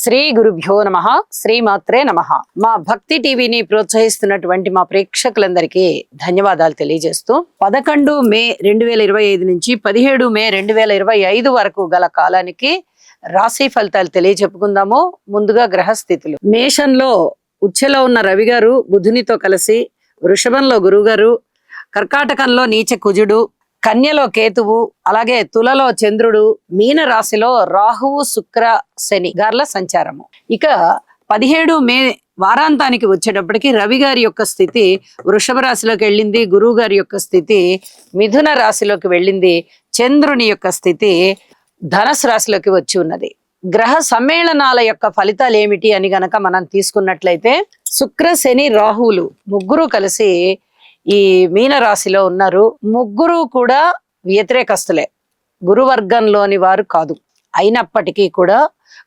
శ్రీ గురుభ్యో నమః, శ్రీమాత్రే నమః. మా భక్తి టీవీని ప్రోత్సహిస్తున్నటువంటి మా ప్రేక్షకులందరికీ ధన్యవాదాలు తెలియజేస్తూ 11 మే 2025 నుంచి 17 మే 2025 వరకు గల కాలానికి రాశి ఫలితాలు తెలియజెప్పుకుందాము. ముందుగా గ్రహస్థితులు. మేషంలో ఉచ్ఛలో ఉన్న రవి గారు బుధునితో కలిసి, వృషభంలో గురువు గారు, కర్కాటకంలో నీచ కుజుడు, కన్యలో కేతువు, అలాగే తులలో చంద్రుడు, మీన రాశిలో రాహువు శుక్ర శని గార్ల సంచారము. ఇక 17 మే వారాంతానికి వచ్చేటప్పటికి రవి గారి యొక్క స్థితి వృషభ రాశిలోకి వెళ్ళింది, గురువు గారి యొక్క స్థితి మిథున రాశిలోకి వెళ్ళింది, చంద్రుని యొక్క స్థితి ధనస్సు రాశిలోకి వచ్చి ఉన్నది. గ్రహ సమ్మేళనాల యొక్క ఫలితాలు ఏమిటి అని గనక మనం తీసుకున్నట్లయితే, శుక్ర శని రాహువులు ముగ్గురు కలిసి ఈ మీన రాశిలో ఉన్నారు. ముగ్గురు కూడా వ్యతిరేకస్తులే, గురువర్గంలోని వారు కాదు. అయినప్పటికీ కూడా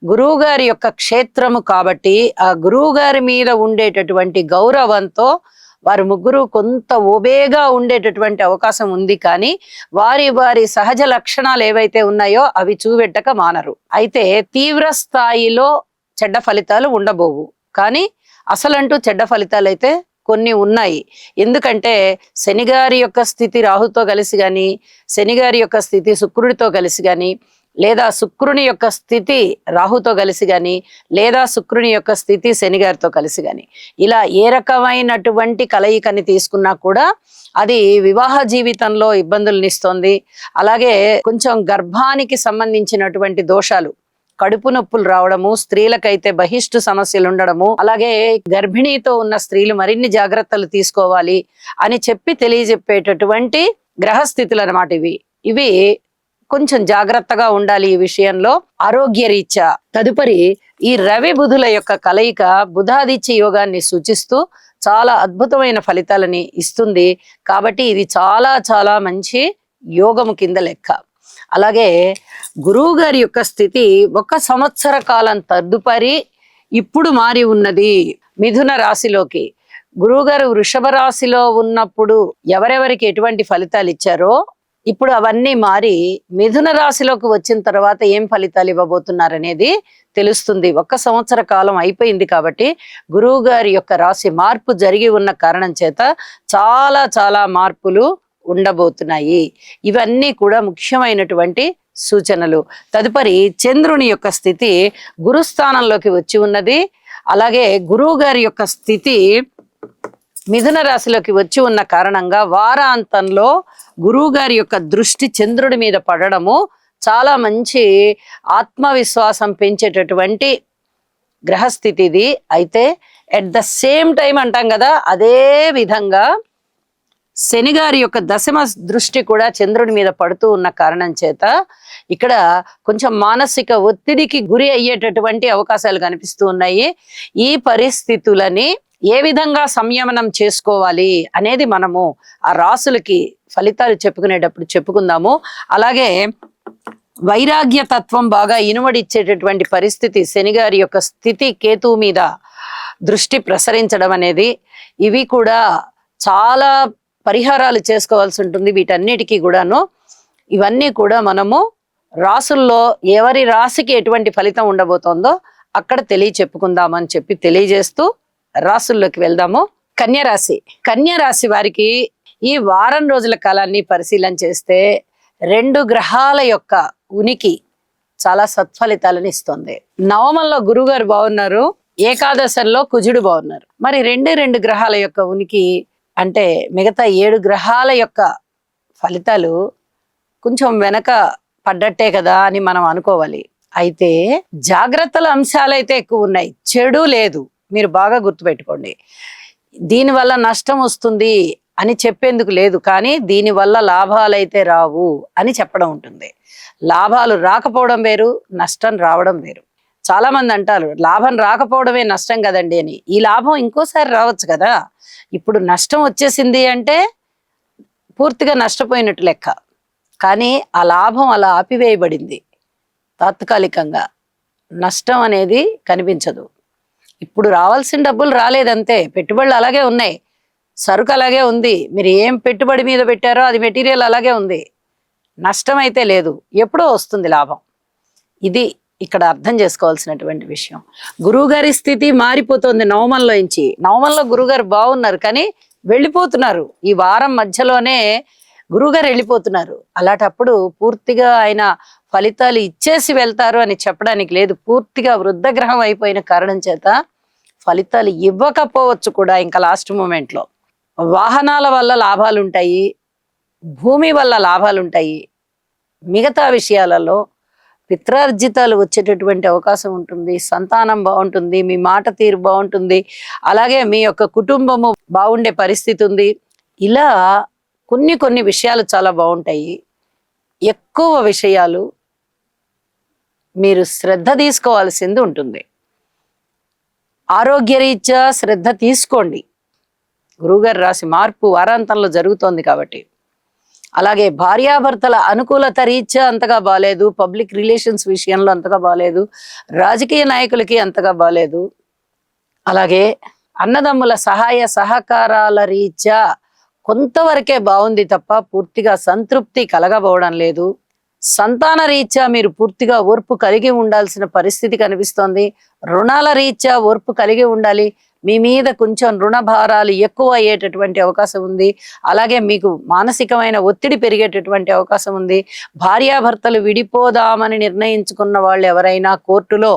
గురువు గారి యొక్క క్షేత్రము కాబట్టి ఆ గురువు గారి మీద ఉండేటటువంటి గౌరవంతో వారు ముగ్గురు కొంత ఓబేగా ఉండేటటువంటి అవకాశం ఉంది. కానీ వారి వారి సహజ లక్షణాలు ఏవైతే ఉన్నాయో అవి చూపెట్టక మానరు. అయితే తీవ్ర స్థాయిలో చెడ్డ ఫలితాలు ఉండబోవు, కానీ అసలంటూ చెడ్డ ఫలితాలు అయితే కొన్ని ఉన్నాయి. ఎందుకంటే శనిగారి యొక్క స్థితి రాహుతో కలిసి కానీ, శనిగారి యొక్క స్థితి శుక్రుడితో కలిసి కానీ, లేదా శుక్రుని యొక్క స్థితి రాహుతో కలిసి కానీ, లేదా శుక్రుని యొక్క స్థితి శనిగారితో కలిసి కానీ, ఇలా ఏ రకమైనటువంటి కలయికని తీసుకున్నా కూడా అది వివాహ జీవితంలో ఇబ్బందులను ఇస్తుంది. అలాగే కొంచెం గర్భానికి సంబంధించినటువంటి దోషాలు, కడుపు నొప్పులు రావడము, స్త్రీలకైతే బహిష్టు సమస్యలు ఉండడము, అలాగే గర్భిణీతో ఉన్న స్త్రీలు మరిన్ని జాగ్రత్తలు తీసుకోవాలి అని చెప్పి తెలియజెప్పేటటువంటి గ్రహస్థితులు అన్నమాట ఇవి కొంచెం జాగ్రత్తగా ఉండాలి ఈ విషయంలో ఆరోగ్య రీత్యా. తదుపరి ఈ రవి బుధుల యొక్క కలయిక బుధాదిత్య యోగాన్ని సూచిస్తూ చాలా అద్భుతమైన ఫలితాలని ఇస్తుంది. కాబట్టి ఇది చాలా చాలా మంచి యోగము కింద లెక్క. అలాగే గురువు గారి యొక్క స్థితి 1 సంవత్సర కాలం తదుపరి ఇప్పుడు మారి ఉన్నది మిథున రాశిలోకి. గురువు గారు వృషభ రాశిలో ఉన్నప్పుడు ఎవరెవరికి ఎటువంటి ఫలితాలు ఇచ్చారో ఇప్పుడు అవన్నీ మారి మిథున రాశిలోకి వచ్చిన తర్వాత ఏం ఫలితాలు ఇవ్వబోతున్నారనేది తెలుస్తుంది. 1 సంవత్సర కాలం అయిపోయింది కాబట్టి గురువు గారి యొక్క రాశి మార్పు జరిగి ఉన్న కారణం చేత చాలా చాలా మార్పులు ఉండబోతున్నాయి. ఇవన్నీ కూడా ముఖ్యమైనటువంటి సూచనలు. తదుపరి చంద్రుని యొక్క స్థితి గురుస్థానంలోకి వచ్చి ఉన్నది. అలాగే గురువు గారి యొక్క స్థితి మిథున రాశిలోకి వచ్చి ఉన్న కారణంగా వారాంతంలో గురువు గారి యొక్క దృష్టి చంద్రుడి మీద పడడము చాలా మంచి ఆత్మవిశ్వాసం పెంచేటటువంటి గ్రహస్థితి ఇది. అయితే ఎట్ ద సేమ్ టైం అంటాం కదా, అదే విధంగా శని గారి యొక్క దశమ దృష్టి కూడా చంద్రుడి మీద పడుతూ ఉన్న కారణం చేత ఇక్కడ కొంచెం మానసిక ఒత్తిడికి గురి అయ్యేటటువంటి అవకాశాలు కనిపిస్తూ ఉన్నాయి. ఈ పరిస్థితులని ఏ విధంగా సంయమనం చేసుకోవాలి అనేది మనము ఆ రాసులకి ఫలితాలు చెప్పుకునేటప్పుడు చెప్పుకుందాము. అలాగే వైరాగ్య తత్వం బాగా ఇనుమడిచ్చేటటువంటి పరిస్థితి, శనిగారి యొక్క స్థితి కేతువు మీద దృష్టి ప్రసరించడం అనేది, ఇవి కూడా చాలా పరిహారాలు చేసుకోవాల్సి ఉంటుంది. వీటన్నిటికీ కూడాను ఇవన్నీ కూడా మనము రాసుల్లో ఎవరి రాశికి ఎటువంటి ఫలితం ఉండబోతోందో అక్కడ చెప్పుకుందామని చెప్పి తెలియజేస్తూ రాసుల్లోకి వెళ్దాము. కన్యరాశి. కన్యరాశి వారికి ఈ వారం రోజుల కాలాన్ని పరిశీలన చేస్తే 2 గ్రహాల యొక్క ఉనికి చాలా సత్ఫలితాలను ఇస్తుంది. నవమంలో గురువు గారు బాగున్నారు, ఏకాదశంలో కుజుడు బాగున్నారు. మరి 2 గ్రహాల యొక్క ఉనికి అంటే మిగతా 7 గ్రహాల యొక్క ఫలితాలు కొంచెం వెనక పడ్డట్టే కదా అని మనం అనుకోవాలి. అయితే జాగ్రత్తల అంశాలైతే ఎక్కువ ఉన్నాయి, చెడు లేదు. మీరు బాగా గుర్తుపెట్టుకోండి. దీనివల్ల నష్టం వస్తుంది అని చెప్పేందుకు లేదు, కానీ దీనివల్ల లాభాలైతే రావు అని చెప్పడం ఉంటుంది. లాభాలు రాకపోవడం వేరు, నష్టం రావడం వేరు. చాలా మంది అంటారు లాభం రాకపోవడమే నష్టం కదండి అని. ఈ లాభం ఇంకోసారి రావచ్చు కదా. ఇప్పుడు నష్టం వచ్చేసింది అంటే పూర్తిగా నష్టపోయినట్టు లెక్క, కానీ ఆ లాభం అలా ఆపివేయబడింది. తాత్కాలికంగా నష్టం అనేది కనిపించదు. ఇప్పుడు రావాల్సిన డబ్బులు రాలేదంతే, పెట్టుబడులు అలాగే ఉన్నాయి, సరుకు అలాగే ఉంది, మీరు ఏం పెట్టుబడి మీద పెట్టారో అది మెటీరియల్ అలాగే ఉంది, నష్టం అయితే లేదు. ఎప్పుడో వస్తుంది లాభం. ఇది ఇక్కడ అర్థం చేసుకోవాల్సినటువంటి విషయం. గురువుగారి స్థితి మారిపోతుంది నవమంలోంచి. నవమంలో గురువుగారు బాగున్నారు కానీ వెళ్ళిపోతున్నారు. ఈ వారం మధ్యలోనే గురువుగారు వెళ్ళిపోతున్నారు. అలాంటప్పుడు పూర్తిగా ఆయన ఫలితాలు ఇచ్చేసి వెళ్తారు అని చెప్పడానికి లేదు. పూర్తిగా వృద్ధగ్రహం అయిపోయిన కారణం చేత ఫలితాలు ఇవ్వకపోవచ్చు కూడా ఇంకా లాస్ట్ మూమెంట్లో. వాహనాల వల్ల లాభాలు ఉంటాయి, భూమి వల్ల లాభాలు ఉంటాయి. మిగతా విషయాలలో పిత్రార్జితాలు వచ్చేటటువంటి అవకాశం ఉంటుంది. సంతానం బాగుంటుంది, మీ మాట తీరు బాగుంటుంది, అలాగే మీ యొక్క కుటుంబము బాగుండే పరిస్థితి ఉంది. ఇలా కొన్ని విషయాలు చాలా బాగుంటాయి. ఎక్కువ విషయాలు మీరు శ్రద్ధ తీసుకోవాల్సింది ఉంటుంది. ఆరోగ్యరీత్యా శ్రద్ధ తీసుకోండి. గురువుగారు రాశి మార్పు వారాంతంలో జరుగుతోంది కాబట్టి. అలాగే భార్యాభర్తల అనుకూలత రీత్యా అంతగా బాలేదు, పబ్లిక్ రిలేషన్స్ విషయంలో అంతగా బాలేదు, రాజకీయ నాయకులకి అంతగా బాలేదు. అలాగే అన్నదమ్ముల సహాయ సహకారాల రీత్యా కొంతవరకే బాగుంది తప్ప పూర్తిగా సంతృప్తి కలగబోవడం లేదు. సంతాన రీత్యా మీరు పూర్తిగా ఓర్పు కలిగి ఉండాల్సిన పరిస్థితి కనిపిస్తోంది. రుణాల రీత్యా ఓర్పు కలిగి ఉండాలి. మీ మీద కొంచెం రుణ భారాలు ఎక్కువ అయ్యేటటువంటి అవకాశం ఉంది. అలాగే మీకు మానసికమైన ఒత్తిడి పెరిగేటటువంటి అవకాశం ఉంది. భార్యాభర్తలు విడిపోదామని నిర్ణయించుకున్న వాళ్ళు ఎవరైనా కోర్టులో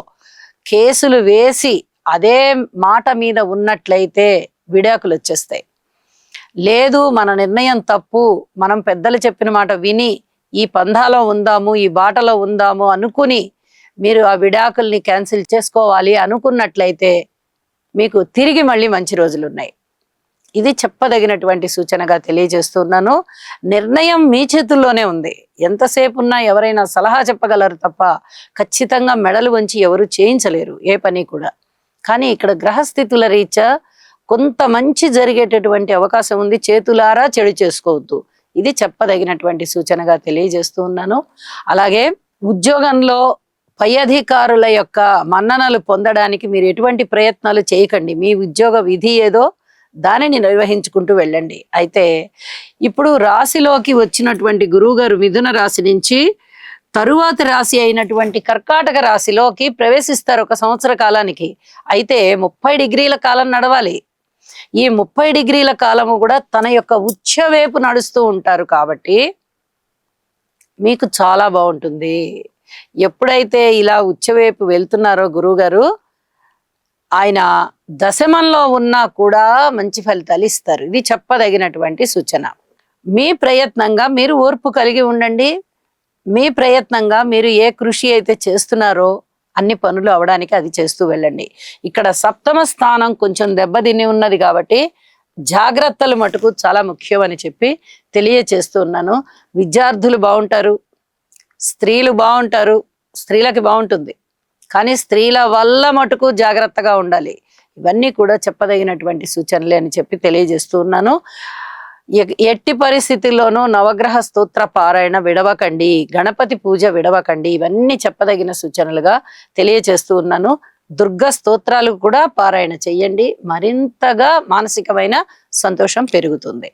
కేసులు వేసి అదే మాట మీద ఉన్నట్లయితే విడాకులు వచ్చేస్తాయి. లేదు, మన నిర్ణయం తప్పు, మనం పెద్దలు చెప్పిన మాట విని ఈ పంధాలో ఉందాము, ఈ బాటలో ఉందాము అనుకుని మీరు ఆ విడాకుల్ని క్యాన్సిల్ చేసుకోవాలి అనుకున్నట్లయితే మీకు తిరిగి మళ్ళీ మంచి రోజులు ఉన్నాయి. ఇది చెప్పదగినటువంటి సూచనగా తెలియజేస్తున్నాను. నిర్ణయం మీ చేతుల్లోనే ఉంది. ఎంతసేపు ఉన్నా ఎవరైనా సలహా చెప్పగలరు తప్ప ఖచ్చితంగా మెడలు వంచి ఎవరు చేయించలేరు ఏ పని కూడా. కానీ ఇక్కడ గ్రహస్థితుల రీత్యా కొంత మంచి జరిగేటటువంటి అవకాశం ఉంది. చేతులారా చెడు చేసుకోవద్దు. ఇది చెప్పదగినటువంటి సూచనగా తెలియజేస్తూ ఉన్నాను. అలాగే ఉద్యోగంలో పై అధికారుల యొక్క మన్ననలు పొందడానికి మీరు ఎటువంటి ప్రయత్నాలు చేయకండి. మీ ఉద్యోగ విధి ఏదో దానిని నిర్వహించుకుంటూ వెళ్ళండి. అయితే ఇప్పుడు రాశిలోకి వచ్చినటువంటి గురువుగారు మిథున రాశి నుంచి తరువాతి రాశి అయినటువంటి కర్కాటక రాశిలోకి ప్రవేశిస్తారు 1 సంవత్సర కాలానికి. అయితే 30 డిగ్రీల కాలం నడవాలి. ఈ 30 డిగ్రీల కాలము కూడా తన యొక్క ఉచ్చ వైపు నడుస్తూ ఉంటారు కాబట్టి మీకు చాలా బాగుంటుంది. ఎప్పుడైతే ఇలా ఉచ్చవైపు వెళ్తున్నారో గురువుగారు, ఆయన దశమంలో ఉన్నా కూడా మంచి ఫలితాలు ఇస్తారు. ఇది చెప్పదగినటువంటి సూచన. మీ ప్రయత్నంగా మీరు ఓర్పు కలిగి ఉండండి. మీ ప్రయత్నంగా మీరు ఏ కృషి అయితే చేస్తున్నారో అన్ని పనులు అవడానికి అది చేస్తూ వెళ్ళండి. ఇక్కడ 7వ స్థానం కొంచెం దెబ్బతిని ఉన్నది కాబట్టి జాగ్రత్తలు మటుకు చాలా ముఖ్యం అని చెప్పి తెలియచేస్తూ ఉన్నాను. విద్యార్థులు బాగుంటారు, స్త్రీలు బాగుంటారు, స్త్రీలకి బాగుంటుంది. కానీ స్త్రీల వల్ల మటుకు జాగ్రత్తగా ఉండాలి. ఇవన్నీ కూడా చెప్పదగినటువంటి సూచనలే అని చెప్పి తెలియజేస్తూ ఉన్నాను. ఎట్టి పరిస్థితుల్లోనూ నవగ్రహ స్తోత్ర పారాయణ విడవకండి, గణపతి పూజ విడవకండి. ఇవన్నీ చెప్పదగిన సూచనలుగా తెలియజేస్తూ ఉన్నాను. దుర్గా స్తోత్రాలు కూడా పారాయణ చెయ్యండి. మరింతగా మానసికమైన సంతోషం పెరుగుతుంది.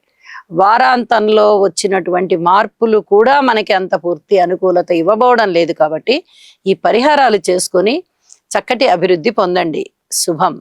వారాంతంలో వచ్చినటువంటి మార్పులు కూడా మనకి అంత పూర్తి అనుకూలత ఇవ్వబోవడం లేదు కాబట్టి ఈ పరిహారాలు చేసుకొని చక్కటి అభివృద్ధి పొందండి. శుభం.